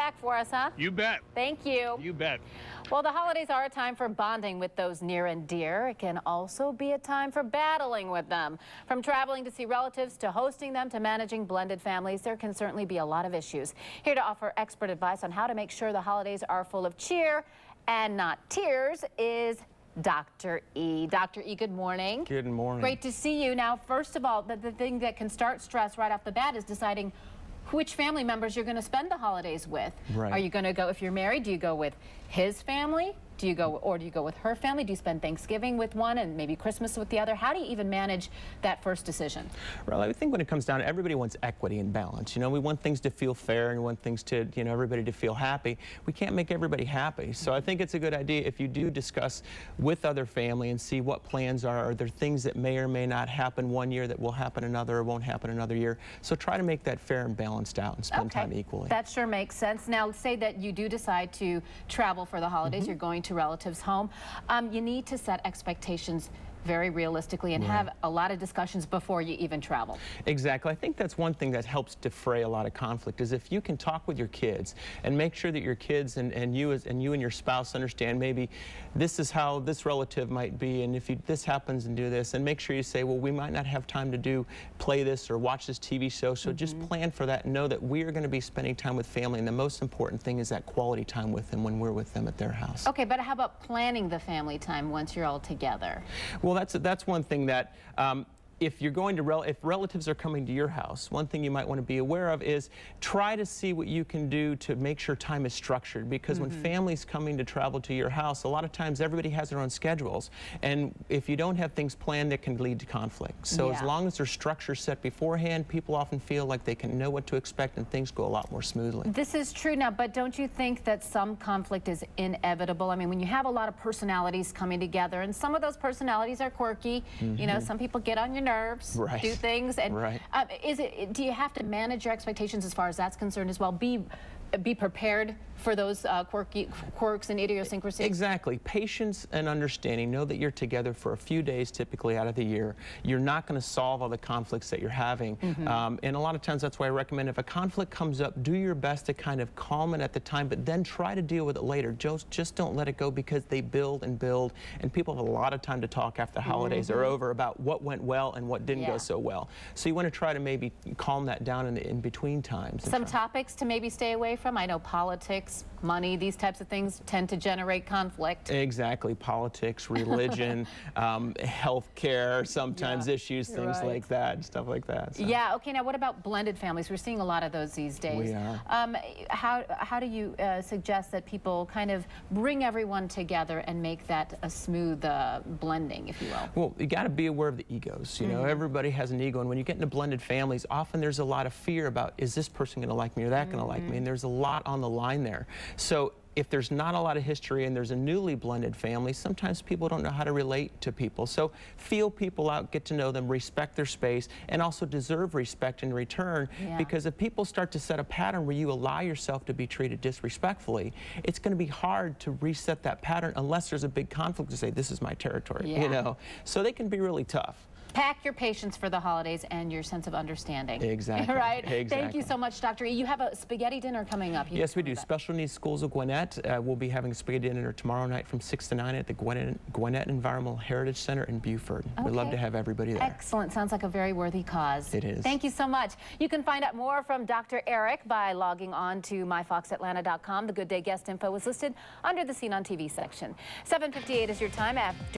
back for us, huh? You bet. Thank you. You bet. Well, the holidays are a time for bonding with those near and dear. It can also be a time for battling with them. From traveling to see relatives to hosting them to managing blended families, there can certainly be a lot of issues. Here to offer expert advice on how to make sure the holidays are full of cheer and not tears is Dr. E. Dr. E, good morning. Good morning. Great to see you. Now, first of all, the thing that can start stress right off the bat is deciding which family members you're going to spend the holidays with. Right. Are you going to go, if you're married, do you go with his family? Do you go with her family? Do you spend Thanksgiving with one and maybe Christmas with the other? How do you even manage that first decision? Well, I think when it comes down to everybody wants equity and balance. You know, we want things to feel fair and we want things to, you know, everybody to feel happy. We can't make everybody happy. So I think it's a good idea if you do discuss with other family and see what plans are. Are there things that may or may not happen one year that will happen another or won't happen another year? So try to make that fair and balanced out and spend time equally. That sure makes sense. Now, say that you do decide to travel for the holidays. You're going to relatives' home. You need to set expectations very realistically and have a lot of discussions before you even travel. Exactly. I think that's one thing that helps defray a lot of conflict is if you can talk with your kids and make sure that your kids and you and your spouse understand maybe this is how this relative might be, and if this happens and do this, and make sure you say, well, we might not have time to play this or watch this TV show, so just plan for that and know that we are going to be spending time with family, and the most important thing is that quality time with them when we're with them at their house. Okay, but how about planning the family time once you're all together? Well, that's one thing that if you're going to if relatives are coming to your house, one thing you might want to be aware of is try to see what you can do to make sure time is structured, because when families coming to travel to your house, a lot of times everybody has their own schedules, and if you don't have things planned, it can lead to conflict. So as long as there's structure set beforehand, people often feel like they can know what to expect and things go a lot more smoothly. This is true now, but don't you think that some conflict is inevitable? I mean, when you have a lot of personalities coming together, and some of those personalities are quirky, you know, some people get on your nerves, do things, and do you have to manage your expectations as far as that's concerned as well? Be prepared for those quirks and idiosyncrasies? Exactly. Patience and understanding. Know that you're together for a few days typically out of the year. You're not going to solve all the conflicts that you're having. And a lot of times that's why I recommend if a conflict comes up, do your best to kind of calm it at the time, but then try to deal with it later. Just don't let it go, because they build and build, and people have a lot of time to talk after the holidays are over about what went well and what didn't go so well. So you want to try to maybe calm that down in between times. Some topics to maybe stay away from? I know politics, money, these types of things tend to generate conflict. Exactly. Politics, religion, health care, sometimes issues, things like that, stuff like that. So. Yeah, okay, now what about blended families? We're seeing a lot of those these days. We are. How do you suggest that people kind of bring everyone together and make that a smooth blending, if you will? Well, you got to be aware of the egos. You know, everybody has an ego, and when you get into blended families, often there's a lot of fear about, is this person going to like me or that going to like me? And there's a lot on the line there. So if there's not a lot of history and there's a newly blended family, sometimes people don't know how to relate to people. So feel people out, get to know them, respect their space, and also deserve respect in return. Because if people start to set a pattern where you allow yourself to be treated disrespectfully, it's going to be hard to reset that pattern unless there's a big conflict to say, this is my territory, you know. So they can be really tough. Pack your patience for the holidays and your sense of understanding. Exactly. Right? Exactly. Thank you so much, Dr. E. You have a spaghetti dinner coming up. Yes, we do. Special Needs Schools of Gwinnett. We'll be having a spaghetti dinner tomorrow night from 6 to 9 at the Gwinnett Environmental Heritage Center in Beaufort. We'd love to have everybody there. Excellent. Sounds like a very worthy cause. It is. Thank you so much. You can find out more from Dr. Erik by logging on to myfoxatlanta.com. The Good Day guest info is listed under the Scene on TV section. 7:58 is your time. After